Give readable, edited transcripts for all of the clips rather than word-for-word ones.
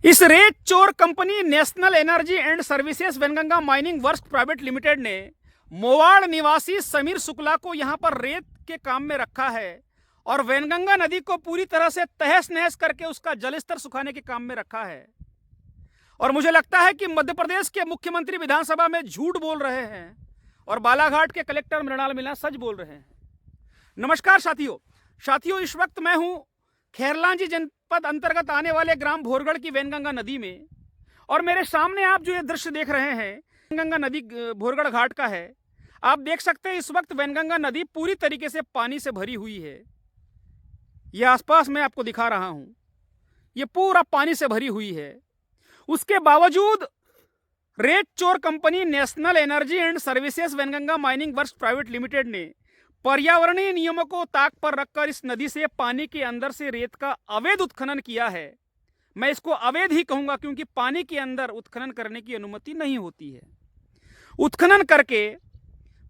इस रेत चोर company national energy and services Wainganga mining works private limited ने मोवाड़ निवासी समीर शुक्ला को यहां पर रेत के काम में रखा है और वेनगंगा नदी को पूरी तरह से तहस नहस करके उसका जलस्तर सुखाने के काम में रखा है। और मुझे लगता है कि मध्य प्रदेश के मुख्यमंत्री विधानसभा में झूठ बोल रहे हैं और बालाघाट के कलेक्टर मृणाल मीणा सच बोल रहे हैं। नमस्कार साथियों, इस वक्त मैं हूं खैरलांजी जनपद अंतर्गत आने वाले ग्राम भोरगढ़ की वैनगंगा नदी में, और मेरे सामने आप जो ये दृश्य देख रहे हैं वैनगंगा नदी भोरगढ़ घाट का है। आप देख सकते हैं इस वक्त वैनगंगा नदी पूरी तरीके से पानी से भरी हुई है। यह आसपास मैं आपको दिखा रहा हूं, ये पूरा पानी से भरी हुई है। उसके बावजूद रेत चोर company national energy and services Wainganga mining works private limited ने पर्यावरणीय नियमों को ताक पर रखकर इस नदी से पानी के अंदर से रेत का अवैध उत्खनन किया है। मैं इसको अवैध ही कहूंगा क्योंकि पानी के अंदर उत्खनन करने की अनुमति नहीं होती है। उत्खनन करके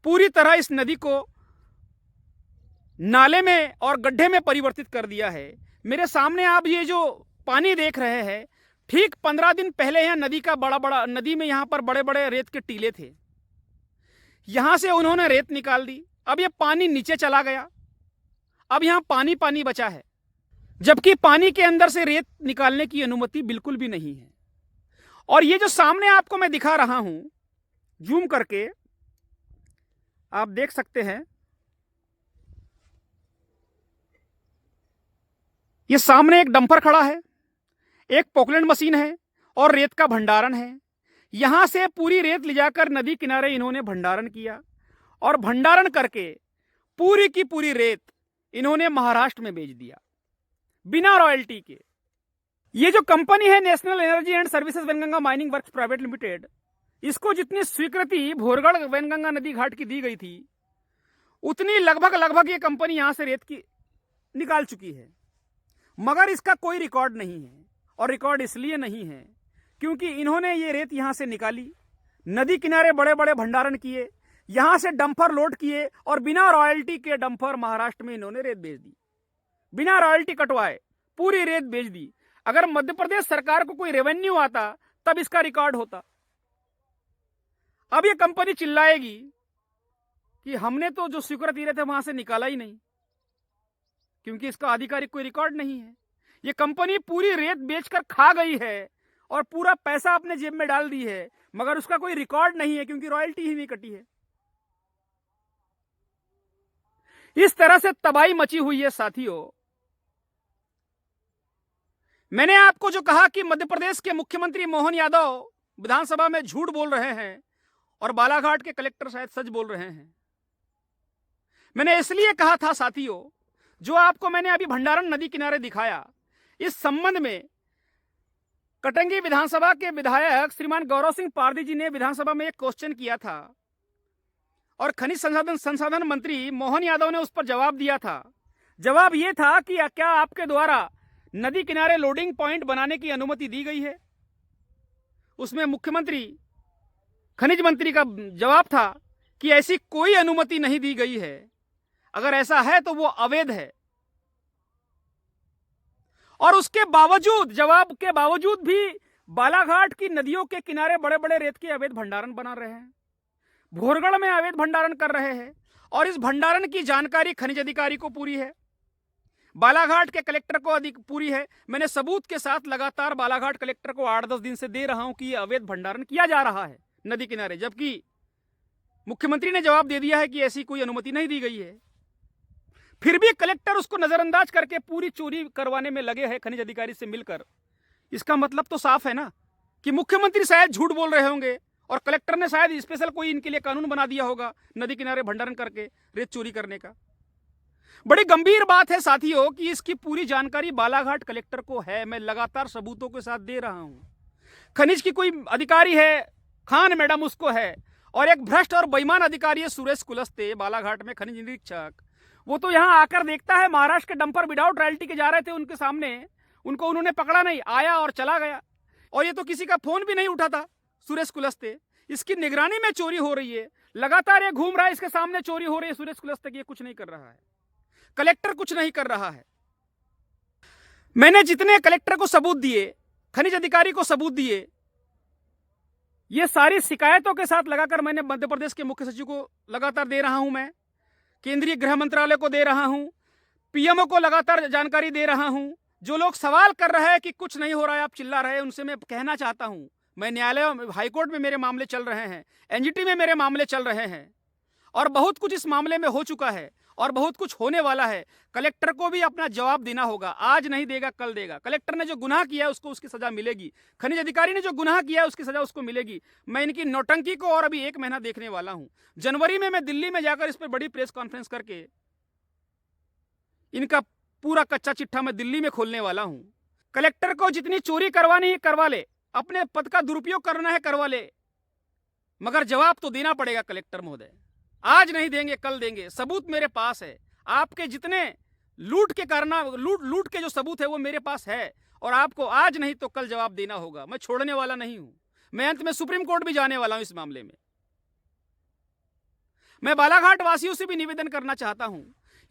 पूरी तरह इस नदी को नाले में और गड्ढे में परिवर्तित कर दिया है। मेरे सामने आप ये जो पानी देख रहे हैं, ठीक 15 दिन पहले यहां नदी में यहां पर बड़े बड़े रेत के टीले थे। यहां से उन्होंने रेत निकाल दी, अब ये पानी नीचे चला गया, अब यहां पानी पानी बचा है, जबकि पानी के अंदर से रेत निकालने की अनुमति बिल्कुल भी नहीं है। और ये जो सामने आपको मैं दिखा रहा हूं जूम करके, आप देख सकते हैं ये सामने एक डंपर खड़ा है, एक पोकलैंड मशीन है और रेत का भंडारण है। यहां से पूरी रेत ले जाकर नदी किनारे इन्होंने भंडारण किया और भंडारण करके पूरी की पूरी रेत इन्होंने महाराष्ट्र में बेच दिया बिना रॉयल्टी के। ये जो कंपनी है national energy and services Wainganga mining works private limited, इसको जितनी स्वीकृति भोरगढ़ वेनगंगा नदी घाट की दी गई थी, उतनी लगभग ये कंपनी यहां से रेत की निकाल चुकी है। मगर इसका कोई रिकॉर्ड नहीं है, और रिकॉर्ड इसलिए नहीं है क्योंकि इन्होंने ये रेत यहां से निकाली, नदी किनारे बड़े बड़े भंडारण किए, यहां से डंपर लोड किए और बिना रॉयल्टी के डंपर महाराष्ट्र में इन्होंने रेत बेच दी, बिना रॉयल्टी कटवाए पूरी रेत बेच दी। अगर मध्य प्रदेश सरकार को कोई रेवेन्यू आता तब इसका रिकॉर्ड होता। अब ये कंपनी चिल्लाएगी कि हमने तो जो स्वीकृति रहे थे वहां से निकाला ही नहीं, क्योंकि इसका आधिकारिक कोई रिकॉर्ड नहीं है। ये कंपनी पूरी रेत बेचकर खा गई है और पूरा पैसा अपने जेब में डाल दी है, मगर उसका कोई रिकॉर्ड नहीं है क्योंकि रॉयल्टी ही नहीं कटी है। इस तरह से तबाही मची हुई है साथियों। मैंने आपको जो कहा कि मध्य प्रदेश के मुख्यमंत्री मोहन यादव विधानसभा में झूठ बोल रहे हैं और बालाघाट के कलेक्टर शायद सच बोल रहे हैं, मैंने इसलिए कहा था साथियों, जो आपको मैंने अभी भंडारण नदी किनारे दिखाया, इस संबंध में कटंगी विधानसभा के विधायक श्रीमान गौरव सिंह पारदी जी ने विधानसभा में एक क्वेश्चन किया था और खनिज संसाधन मंत्री मोहन यादव ने उस पर जवाब दिया था। जवाब यह था कि क्या आपके द्वारा नदी किनारे लोडिंग पॉइंट बनाने की अनुमति दी गई है। उसमें मुख्यमंत्री खनिज मंत्री का जवाब था कि ऐसी कोई अनुमति नहीं दी गई है, अगर ऐसा है तो वो अवैध है। और उसके बावजूद, जवाब के बावजूद भी बालाघाट की नदियों के किनारे बड़े बड़े रेत के अवैध भंडारण बना रहे हैं, भोरगढ़ में अवैध भंडारण कर रहे हैं। और इस भंडारण की जानकारी खनिज अधिकारी को पूरी है, बालाघाट के कलेक्टर को पूरी है। मैंने सबूत के साथ लगातार बालाघाट कलेक्टर को 8-10 दिन से दे रहा हूं कि यह अवैध भंडारण किया जा रहा है नदी किनारे, जबकि मुख्यमंत्री ने जवाब दे दिया है कि ऐसी कोई अनुमति नहीं दी गई है। फिर भी कलेक्टर उसको नजरअंदाज करके पूरी चोरी करवाने में लगे हैं खनिज अधिकारी से मिलकर। इसका मतलब तो साफ है ना कि मुख्यमंत्री शायद झूठ बोल रहे होंगे और कलेक्टर ने शायद स्पेशल कोई इनके लिए कानून बना दिया होगा नदी किनारे भंडारण करके रेत चोरी करने का। बड़ी गंभीर बात है साथियों कि इसकी पूरी जानकारी बालाघाट कलेक्टर को है। मैं लगातार सबूतों के साथ दे रहा हूं। खनिज की कोई अधिकारी है, खान मैडम उसको है, और एक भ्रष्ट और बेईमान अधिकारी है सुरेश कुलस्ते, बालाघाट में खनिज निरीक्षक। वो तो यहां आकर देखता है महाराष्ट्र के डंपर विदाउट रॉयल्टी के जा रहे थे उनके सामने, उनको उन्होंने पकड़ा नहीं, आया और चला गया। और ये तो किसी का फोन भी नहीं उठाता सुरेश कुलस्ते। इसकी निगरानी में चोरी हो रही है, लगातार ये घूम रहा है, इसके सामने चोरी हो रही है। सुरेश कुलस्ते ये कुछ नहीं कर रहा है, कलेक्टर कुछ नहीं कर रहा है। मैंने जितने कलेक्टर को सबूत दिए खनिज अधिकारी को सबूत दिए। ये सारी शिकायतों के साथ लगाकर मैंने मध्य प्रदेश के मुख्य सचिव को लगातार दे रहा हूं, मैं केंद्रीय गृह मंत्रालय को दे रहा हूं, पीएमओ को लगातार जानकारी दे रहा हूं। जो लोग सवाल कर रहे हैं कि कुछ नहीं हो रहा है, आप चिल्ला रहे हैं, उनसे मैं कहना चाहता हूं, मैं न्यायालय हाईकोर्ट में मेरे मामले चल रहे हैं, एनजीटी में मेरे मामले चल रहे हैं, और बहुत कुछ इस मामले में हो चुका है और बहुत कुछ होने वाला है। कलेक्टर को भी अपना जवाब देना होगा, आज नहीं देगा कल देगा। कलेक्टर ने जो गुनाह किया है उसको उसकी सजा मिलेगी, खनिज अधिकारी ने जो गुनाह किया है उसकी सजा उसको मिलेगी। मैं इनकी नौटंकी को और अभी 1 महीना देखने वाला हूं। जनवरी में मैं दिल्ली में जाकर इस पर बड़ी प्रेस कॉन्फ्रेंस करके इनका पूरा कच्चा चिट्ठा मैं दिल्ली में खोलने वाला हूं। कलेक्टर को जितनी चोरी करवानी है करवा ले, अपने पद का दुरुपयोग करना है करवा ले, मगर जवाब तो देना पड़ेगा कलेक्टर महोदय। आज नहीं देंगे कल देंगे, सबूत मेरे पास है। आपके जितने लूट के जो सबूत है वो मेरे पास है, और आपको आज नहीं तो कल जवाब देना होगा। मैं छोड़ने वाला नहीं हूं। मैं अंत में सुप्रीम कोर्ट भी जाने वाला हूं इस मामले में। मैं बालाघाट वासियों से भी निवेदन करना चाहता हूं,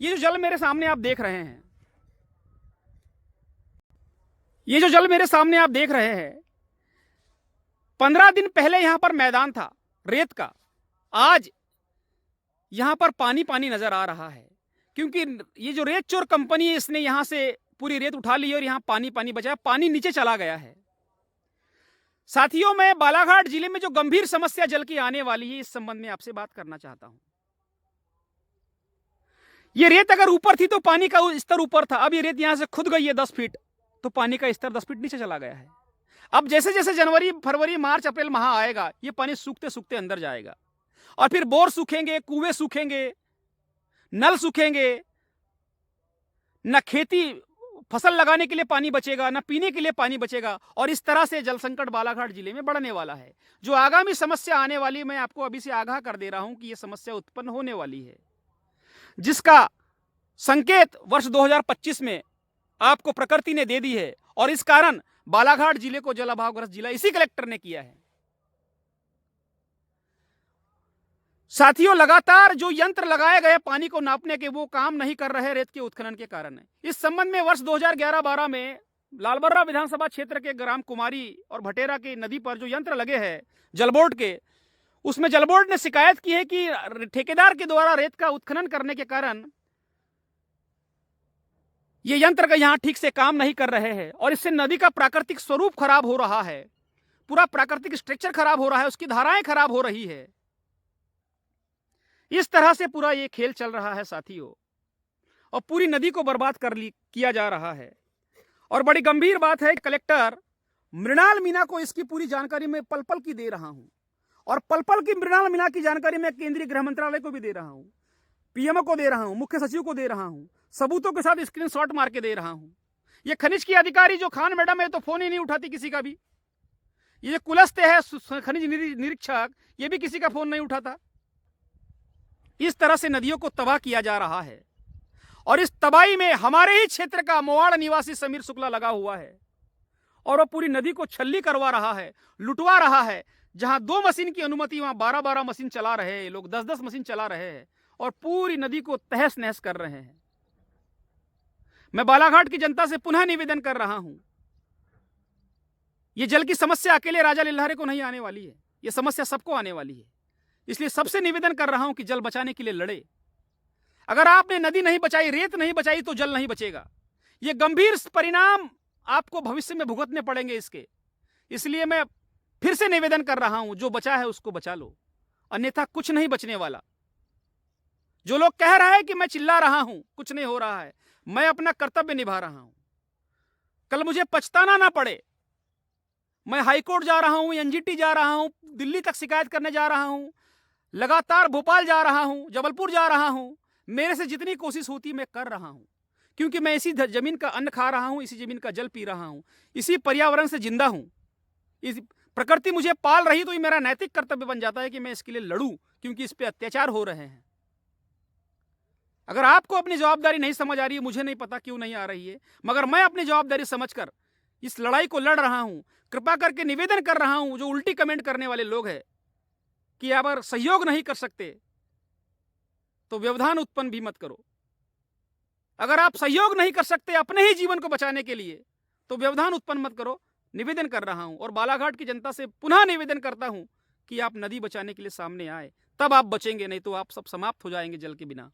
ये जो जल मेरे सामने आप देख रहे हैं, ये जो जल मेरे सामने आप देख रहे हैं, 15 दिन पहले यहां पर मैदान था रेत का, आज यहां पर पानी पानी नजर आ रहा है, क्योंकि ये जो रेत चोर कंपनी है इसने यहां से पूरी रेत उठा ली और यहां पानी पानी बचा, पानी नीचे चला गया है। साथियों, मैं बालाघाट जिले में जो गंभीर समस्या जल की आने वाली है इस संबंध में आपसे बात करना चाहता हूं। ये रेत अगर ऊपर थी तो पानी का स्तर ऊपर था, अब ये रेत यहां से खुद गई है 10 फीट, तो पानी का स्तर 10 फीट नीचे चला गया है। अब जैसे जैसे जनवरी फरवरी मार्च अप्रैल माह आएगा, ये पानी सूखते सूखते अंदर जाएगा, और फिर बोर सूखेंगे, कुएं सूखेंगे, नल सूखेंगे, न खेती फसल लगाने के लिए पानी बचेगा, न पीने के लिए पानी बचेगा, और इस तरह से जल संकट बालाघाट जिले में बढ़ने वाला है। जो आगामी समस्या आने वाली, मैं आपको अभी से आगाह कर दे रहा हूं कि यह समस्या उत्पन्न होने वाली है, जिसका संकेत वर्ष 2025 में आपको प्रकृति ने दे दी है, और इस कारण बालाघाट जिले को जल अभावग्रस्त जिला इसी कलेक्टर ने किया है। साथियों, लगातार जो यंत्र लगाए गए पानी को नापने के, वो काम नहीं कर रहे रेत के उत्खनन के कारण है। इस संबंध में वर्ष 2011-12 में लालबर्रा विधानसभा क्षेत्र के ग्राम कुमारी और भटेरा की नदी पर जो यंत्र लगे हैं जल बोर्ड के, उसमें जल बोर्ड ने शिकायत की है कि ठेकेदार के द्वारा रेत का उत्खनन करने के कारण ये यंत्र का यहां ठीक से काम नहीं कर रहे हैं, और इससे नदी का प्राकृतिक स्वरूप खराब हो रहा है, पूरा प्राकृतिक स्ट्रक्चर खराब हो रहा है, उसकी धाराएं खराब हो रही है। इस तरह से पूरा ये खेल चल रहा है साथियों, और पूरी नदी को बर्बाद किया जा रहा है। और बड़ी गंभीर बात है, कलेक्टर मृणाल मीणा को इसकी पूरी जानकारी मैं पल पल की दे रहा हूं, और पल पल की मृणाल मीणा की जानकारी मैं केंद्रीय गृह मंत्रालय को भी दे रहा हूं, पीएमओ को दे रहा हूं, मुख्य सचिव को दे रहा हूं, सबूतों के साथ स्क्रीनशॉट मार के दे रहा हूं। ये खनिज की अधिकारी जो खान मैडम है, तो फोन ही नहीं उठाती किसी का भी। ये कुलस्ते है खनिज निरीक्षक, ये भी किसी का फोन नहीं उठाता। इस तरह से नदियों को तबाह किया जा रहा है, और इस तबाही में हमारे ही क्षेत्र का मोवाड़ निवासी समीर शुक्ला लगा हुआ है, और वो पूरी नदी को छल्ली करवा रहा है, लुटवा रहा है। जहां 2 मशीन की अनुमति, वहां 12-12 मशीन चला रहे हैं लोग, 10-10 मशीन चला रहे हैं, और पूरी नदी को तहस नहस कर रहे हैं। मैं बालाघाट की जनता से पुनः निवेदन कर रहा हूं, यह जल की समस्या अकेले राजा लिल्हारे को नहीं आने वाली है, यह समस्या सबको आने वाली है। इसलिए सबसे निवेदन कर रहा हूं कि जल बचाने के लिए लड़े। अगर आपने नदी नहीं बचाई, रेत नहीं बचाई, तो जल नहीं बचेगा। ये गंभीर परिणाम आपको भविष्य में भुगतने पड़ेंगे इसके। इसलिए मैं फिर से निवेदन कर रहा हूं, जो बचा है उसको बचा लो, अन्यथा कुछ नहीं बचने वाला। जो लोग कह रहे हैं कि मैं चिल्ला रहा हूं, कुछ नहीं हो रहा है, मैं अपना कर्तव्य निभा रहा हूं। कल मुझे पछताना ना पड़े। मैं हाईकोर्ट जा रहा हूं, एनजीटी जा रहा हूं, दिल्ली तक शिकायत करने जा रहा हूं, लगातार भोपाल जा रहा हूं, जबलपुर जा रहा हूं। मेरे से जितनी कोशिश होती मैं कर रहा हूं, क्योंकि मैं इसी जमीन का अन्न खा रहा हूं, इसी जमीन का जल पी रहा हूं, इसी पर्यावरण से जिंदा हूं। इस प्रकृति मुझे पाल रही, तो ये मेरा नैतिक कर्तव्य बन जाता है कि मैं इसके लिए लड़ूं, क्योंकि इस पे अत्याचार हो रहे हैं। अगर आपको अपनी जवाबदारी नहीं समझ आ रही है, मुझे नहीं पता क्यों नहीं आ रही है, मगर मैं अपनी जवाबदारी समझकर इस लड़ाई को लड़ रहा हूं। कृपा करके निवेदन कर रहा हूं, जो उल्टी कमेंट करने वाले लोग हैं कि अगर सहयोग नहीं कर सकते तो व्यवधान उत्पन्न भी मत करो। अगर आप सहयोग नहीं कर सकते अपने ही जीवन को बचाने के लिए, तो व्यवधान उत्पन्न मत करो। निवेदन कर रहा हूं और बालाघाट की जनता से पुनः निवेदन करता हूं कि आप नदी बचाने के लिए सामने आए, तब आप बचेंगे, नहीं तो आप सब समाप्त हो जाएंगे जल के बिना।